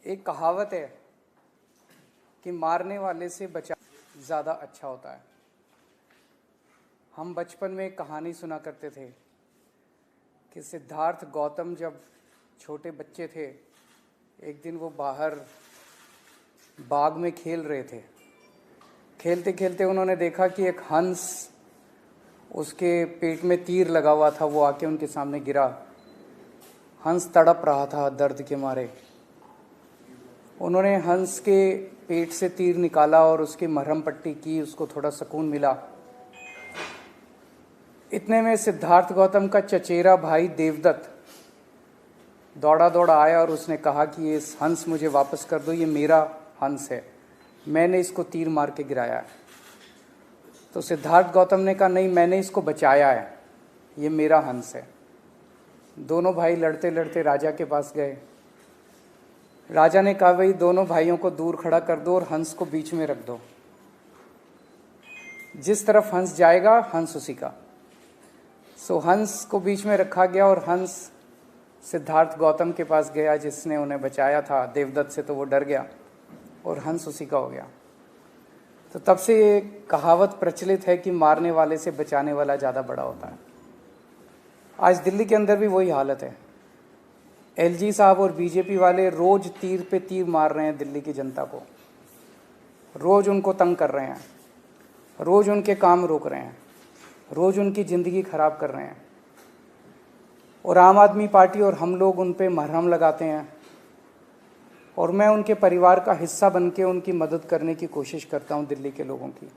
एक कहावत है कि मारने वाले से बचा ज़्यादा अच्छा होता है। हम बचपन में एक कहानी सुना करते थे कि सिद्धार्थ गौतम जब छोटे बच्चे थे, एक दिन वो बाहर बाग में खेल रहे थे। खेलते खेलते उन्होंने देखा कि एक हंस, उसके पेट में तीर लगा हुआ था, वो आके उनके सामने गिरा। हंस तड़प रहा था दर्द के मारे। उन्होंने हंस के पेट से तीर निकाला और उसकी मरहम पट्टी की, उसको थोड़ा सुकून मिला। इतने में सिद्धार्थ गौतम का चचेरा भाई देवदत्त दौड़ा दौड़ा आया और उसने कहा कि ये हंस मुझे वापस कर दो, ये मेरा हंस है, मैंने इसको तीर मार के गिराया है। तो सिद्धार्थ गौतम ने कहा नहीं, मैंने इसको बचाया है, ये मेरा हंस है। दोनों भाई लड़ते लड़ते राजा के पास गए। राजा ने कहा भाई दोनों भाइयों को दूर खड़ा कर दो और हंस को बीच में रख दो, जिस तरफ हंस जाएगा हंस उसी का। सो हंस को बीच में रखा गया और हंस सिद्धार्थ गौतम के पास गया जिसने उन्हें बचाया था देवदत्त से, तो वो डर गया और हंस उसी का हो गया। तो तब से ये कहावत प्रचलित है कि मारने वाले से बचाने वाला ज़्यादा बड़ा होता है। आज दिल्ली के अंदर भी वही हालत है। एलजी साहब और बीजेपी वाले रोज तीर पे तीर मार रहे हैं दिल्ली की जनता को, रोज उनको तंग कर रहे हैं, रोज उनके काम रोक रहे हैं, रोज उनकी ज़िंदगी खराब कर रहे हैं। और आम आदमी पार्टी और हम लोग उन पे मरहम लगाते हैं और मैं उनके परिवार का हिस्सा बन के उनकी मदद करने की कोशिश करता हूं दिल्ली के लोगों की।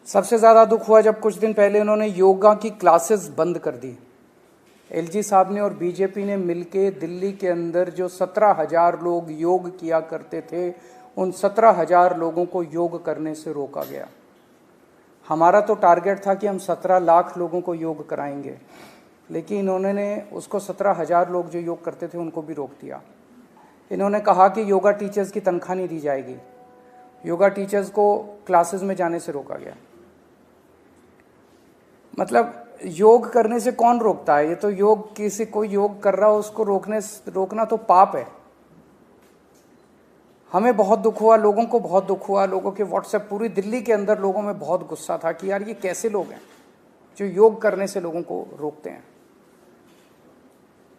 सबसे ज़्यादा दुख हुआ जब कुछ दिन पहले उन्होंने योगा की क्लासेस बंद कर दी। एलजी साहब ने और बीजेपी ने मिलके दिल्ली के अंदर जो 17,000 लोग योग किया करते थे, उन 17,000 लोगों को योग करने से रोका गया। हमारा तो टारगेट था कि हम 17 लाख लोगों को योग कराएंगे, लेकिन इन्होंने उसको 17,000 लोग जो योग करते थे उनको भी रोक दिया। इन्होंने कहा कि योगा टीचर्स की तनख्वाह नहीं दी जाएगी, योगा टीचर्स को क्लासेस में जाने से रोका गया। मतलब योग करने से कौन रोकता है? ये तो योग, किसी कोई योग कर रहा हो उसको रोकना तो पाप है। हमें बहुत दुख हुआ, लोगों को बहुत दुख हुआ। लोगों के व्हाट्सएप, पूरी दिल्ली के अंदर लोगों में बहुत गुस्सा था कि यार ये कैसे लोग हैं जो योग करने से लोगों को रोकते हैं।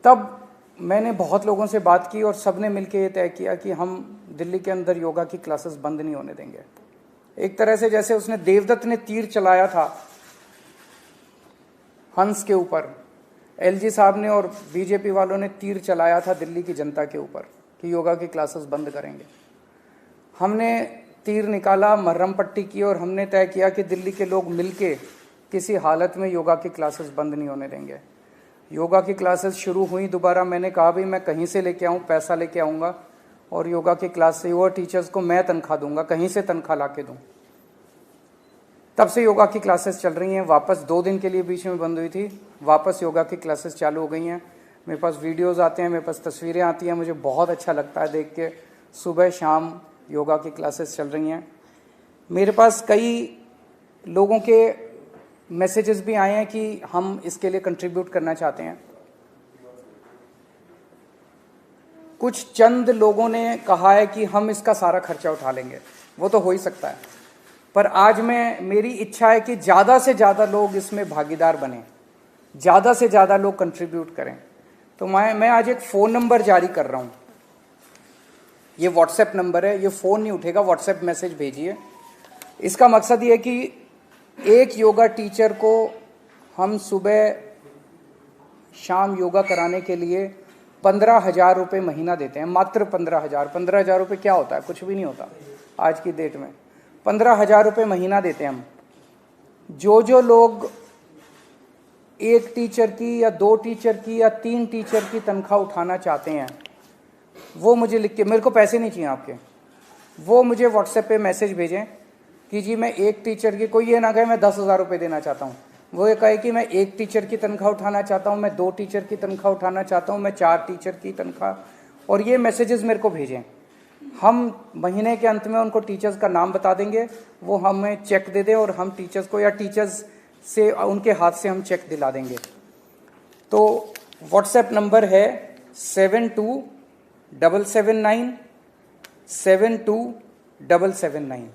तब मैंने बहुत लोगों से बात की और सबने मिलकर ये तय किया कि हम दिल्ली के अंदर योगा की क्लासेस बंद नहीं होने देंगे। एक तरह से जैसे उसने देवदत्त ने तीर चलाया था हंस के ऊपर, एलजी साहब ने और बीजेपी वालों ने तीर चलाया था दिल्ली की जनता के ऊपर कि योगा की क्लासेस बंद करेंगे। हमने तीर निकाला, मरहम पट्टी की और हमने तय किया कि दिल्ली के लोग मिलके किसी हालत में योगा की क्लासेस बंद नहीं होने देंगे। योगा की क्लासेस शुरू हुई दोबारा। मैंने कहा भी मैं कहीं से लेके आऊँ, पैसा लेके आऊँगा और योगा की क्लास से योगा टीचर्स को मैं तनख्वाह दूंगा, कहीं से तनख्वाह ला के दूँ। तब से योगा की क्लासेस चल रही हैं। वापस 2 दिन के लिए बीच में बंद हुई थी, वापस योगा की क्लासेस चालू हो गई हैं। मेरे पास वीडियोस आते हैं, मेरे पास तस्वीरें आती हैं, मुझे बहुत अच्छा लगता है देख के। सुबह शाम योगा की क्लासेस चल रही हैं। मेरे पास कई लोगों के मैसेजेस भी आए हैं कि हम इसके लिए कंट्रीब्यूट करना चाहते हैं। कुछ चंद लोगों ने कहा है कि हम इसका सारा खर्चा उठा लेंगे, वो तो हो ही सकता है, पर आज मेरी इच्छा है कि ज़्यादा से ज़्यादा लोग इसमें भागीदार बने, ज़्यादा से ज़्यादा लोग कंट्रीब्यूट करें। तो मैं आज एक फ़ोन नंबर जारी कर रहा हूँ। ये व्हाट्सएप नंबर है, ये फ़ोन नहीं उठेगा, व्हाट्सएप मैसेज भेजिए। इसका मकसद ये है कि एक योगा टीचर को हम सुबह शाम योगा कराने के लिए 15,000 रुपये महीना देते हैं, मात्र 15,000। 15,000 रुपये क्या होता है? कुछ भी नहीं होता आज की डेट में। 15,000 रुपये महीना देते हैं हम। जो लोग एक टीचर की या 2 टीचर की या 3 टीचर की तनख्वाह उठाना चाहते हैं, वो मुझे लिख के, मेरे को पैसे नहीं चाहिए आपके, वो मुझे व्हाट्सएप पे मैसेज भेजें कि जी मैं एक टीचर की, कोई ये ना कहे मैं 10,000 रुपये देना चाहता हूँ, वो ये कहे कि मैं एक टीचर की तनख्वाह उठाना चाहता हूँ, मैं 2 टीचर की तनख्वाह उठाना चाहता हूँ, मैं 4 टीचर की तनख्वाह, और ये मैसेजेस मेरे को भेजें। हम महीने के अंत में उनको टीचर्स का नाम बता देंगे, वो हमें चेक दे दें और हम टीचर्स को या टीचर्स से उनके हाथ से हम चेक दिला देंगे। तो व्हाट्सएप नंबर है 7297279।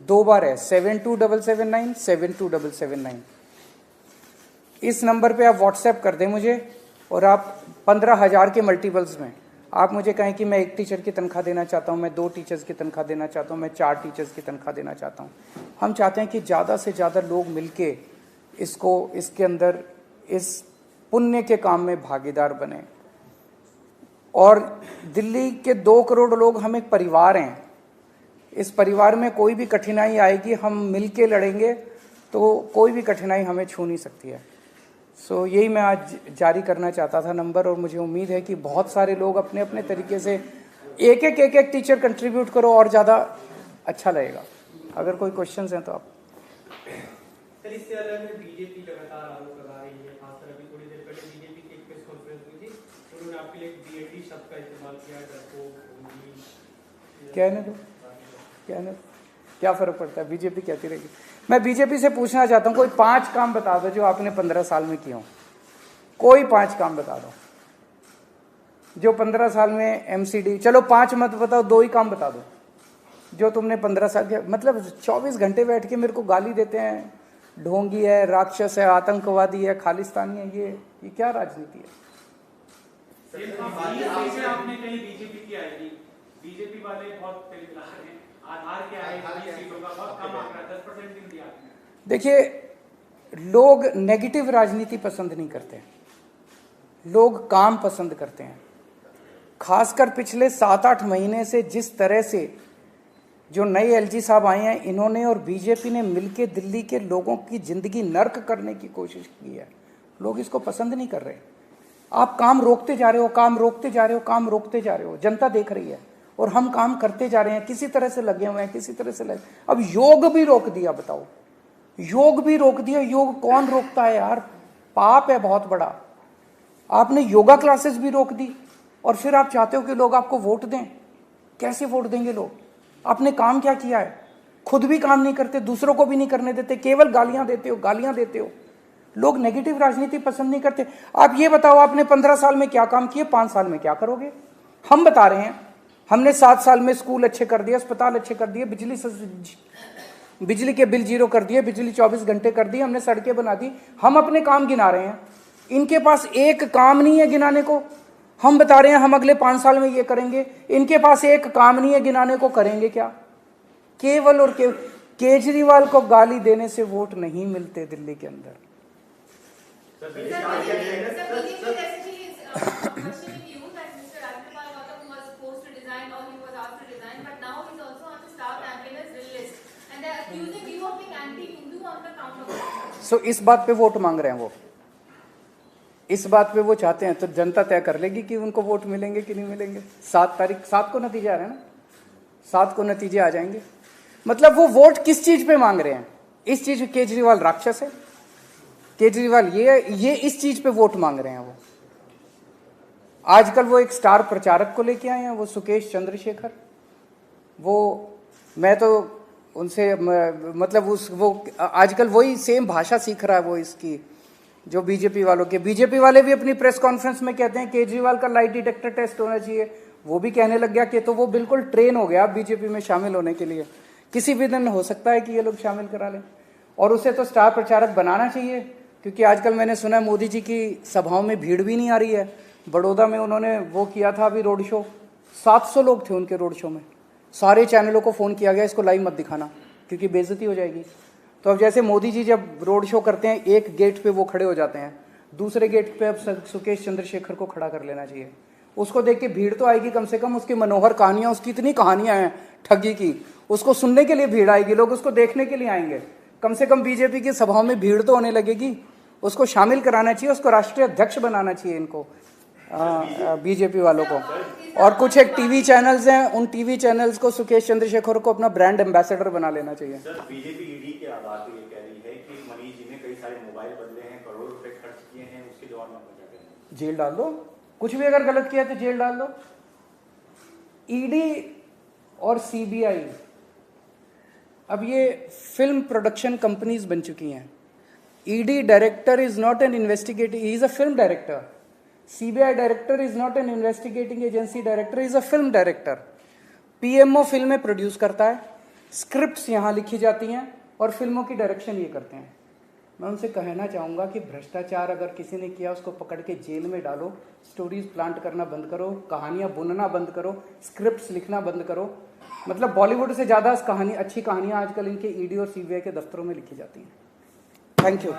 2 बार है, 72779 इस नंबर पे आप व्हाट्सएप कर दें मुझे, और आप 15,000 के मल्टीपल्स में आप मुझे कहें कि मैं 1 टीचर की तनख्वाह देना चाहता हूँ, मैं 2 टीचर्स की तनख्वाह देना चाहता हूँ, मैं 4 टीचर्स की तनख्वाह देना चाहता हूँ। हम चाहते हैं कि ज़्यादा से ज़्यादा लोग मिलके इसके अंदर इस पुण्य के काम में भागीदार बने। और दिल्ली के 2 करोड़ लोग, हम एक परिवार हैं। इस परिवार में कोई भी कठिनाई आएगी, हम मिलके लड़ेंगे तो कोई भी कठिनाई हमें छू नहीं सकती है। सो यही मैं आज जारी करना चाहता था नंबर, और मुझे उम्मीद है कि बहुत सारे लोग अपने अपने तरीके से एक टीचर कंट्रीब्यूट करो और ज़्यादा अच्छा लगेगा। अगर कोई क्वेश्चंस हैं तो आप। सर, इससे अलग बीजेपी लगातार आरोप लगा रही है, खासकर अभी थोड़ी देर पहले बीजेपी की एक प्रेस कॉन्फ्रेंस हुई थी, उन्होंने आपके लिए बीएडी शब्द का इस्तेमाल किया। क्या फर्क पड़ता है, बीजेपी कहती रहेगी। मैं बीजेपी से पूछना चाहता हूँ, कोई 5 काम बता दो जो आपने 15 साल में किए हो। कोई 5 काम बता दो जो 15 साल में एमसीडी, चलो 5 मत बताओ, 2 ही काम बता दो जो तुमने 15 साल के, मतलब 24 घंटे बैठ के मेरे को गाली देते हैं, ढोंगी है, राक्षस है, आतंकवादी है, खालिस्तानी है। ये क्या राजनीति है? आपने कहीं बीजेपी की आएगी, बीजेपी वाले बहुत आधार क्या है, सीटों का बहुत कम आंकड़ा, 10% भी दिया। देखिए, लोग नेगेटिव राजनीति पसंद नहीं करते, लोग काम पसंद करते हैं। खासकर पिछले 7-8 महीने से जिस तरह से जो नए एलजी साहब आए हैं, इन्होंने और बीजेपी ने मिलकर दिल्ली के लोगों की जिंदगी नर्क करने की कोशिश की है। लोग इसको पसंद नहीं कर रहे। आप काम रोकते जा रहे हो, काम रोकते जा रहे हो, काम रोकते जा रहे हो। जनता देख रही है और हम काम करते जा रहे हैं, किसी तरह से लगे हुए हैं, किसी तरह से लगे। अब योग भी रोक दिया, बताओ, योग भी रोक दिया। योग कौन रोकता है यार? पाप है बहुत बड़ा। आपने योगा क्लासेस भी रोक दी और फिर आप चाहते हो कि लोग आपको वोट दें। कैसे वोट देंगे लोग? आपने काम क्या किया है? खुद भी काम नहीं करते, दूसरों को भी नहीं करने देते, केवल गालियां देते हो, गालियां देते हो। लोग नेगेटिव राजनीति पसंद नहीं करते। आप ये बताओ, आपने 15 साल में क्या काम किए, 5 साल में क्या करोगे? हम बता रहे हैं, हमने 7 साल में स्कूल अच्छे कर दिए, अस्पताल अच्छे कर दिए, बिजली के बिल 0 कर दिए, बिजली 24 घंटे कर दी, हमने सड़कें बना दी। हम अपने काम गिना रहे हैं, इनके पास एक काम नहीं है गिनाने को। हम बता रहे हैं हम अगले 5 साल में ये करेंगे, इनके पास एक काम नहीं है गिनाने को। करेंगे क्या? केवल और केवल केजरीवाल को गाली देने से वोट नहीं मिलते दिल्ली के अंदर। इस बात पे वोट मांग रहे हैं वो, इस बात पे वो चाहते हैं, तो जनता तय कर लेगी कि उनको वोट मिलेंगे कि नहीं मिलेंगे। 7 को नतीजे आ रहे हैं ना, 7 को नतीजे आ जाएंगे। मतलब वो वोट किस चीज पे मांग रहे हैं? इस चीज पे केजरीवाल राक्षस है, केजरीवाल ये इस चीज पे वोट मांग रहे हैं वो। आजकल वो एक स्टार प्रचारक को लेके आए हैं, वो सुकेश चंद्रशेखर। वो मैं तो उनसे मतलब वो आजकल वही सेम भाषा सीख रहा है वो इसकी, जो बीजेपी वालों के। बीजेपी वाले भी अपनी प्रेस कॉन्फ्रेंस में कहते हैं केजरीवाल का लाइट डिटेक्टर टेस्ट होना चाहिए। वो भी कहने लग गया कि तो वो बिल्कुल ट्रेन हो गया बीजेपी में शामिल होने के लिए। किसी भी दिन हो सकता है कि ये लोग शामिल करा लें, और उसे तो स्टार प्रचारक बनाना चाहिए। क्योंकि आजकल मैंने सुना मोदी जी की सभाओं में भीड़ भी नहीं आ रही है। बड़ौदा में उन्होंने वो किया था अभी रोड शो, 700 लोग थे उनके रोड शो में। सारे चैनलों को फ़ोन किया गया इसको लाइव मत दिखाना क्योंकि बेइज्जती हो जाएगी। तो अब जैसे मोदी जी जब रोड शो करते हैं, एक गेट पे वो खड़े हो जाते हैं, दूसरे गेट पे अब सुकेश चंद्रशेखर को खड़ा कर लेना चाहिए। उसको देख के भीड़ तो आएगी कम से कम, उसकी मनोहर कहानियां, उसकी इतनी कहानियां हैं ठगी की, उसको सुनने के लिए भीड़ आएगी, लोग उसको देखने के लिए आएंगे। कम से कम बीजेपी की सभाओं में भीड़ तो होने लगेगी। उसको शामिल कराना चाहिए, उसको राष्ट्रीय अध्यक्ष बनाना चाहिए इनको, बीजेपी वालों को। और कुछ एक टीवी चैनल्स हैं, उन टीवी चैनल्स को सुकेश चंद्रशेखर को अपना ब्रांड एम्बेसडर बना लेना चाहिए। सर, बीजेपी ईडी के आधार पर ये कह रही है कि मनीष जी ने कई सारे मोबाइल बदले हैं, करोड़ों रुपए खर्च किए हैं, उसके जवाब में क्या कहते हैं? जेल डाल दो, कुछ भी अगर गलत किया तो जेल डाल दो। ईडी और सीबीआई अब ये फिल्म प्रोडक्शन कंपनीज बन चुकी हैं। ED director is not an investigative, he is a film director. CBI director is not an investigating agency director, is a film director. PMO फिल्में प्रोड्यूस करता है, स्क्रिप्ट्स यहाँ लिखी जाती हैं और फिल्मों की डायरेक्शन ये करते हैं। मैं उनसे कहना चाहूँगा कि भ्रष्टाचार अगर किसी ने किया उसको पकड़ के जेल में डालो, स्टोरीज प्लांट करना बंद करो, कहानियाँ बुनना बंद करो, स्क्रिप्ट्स लिखना बंद करो। मतलब बॉलीवुड से ज़्यादा अच्छी कहानियाँ आजकल इनके ईडी और सीबीआई के दफ्तरों में लिखी जाती हैं। Thank you.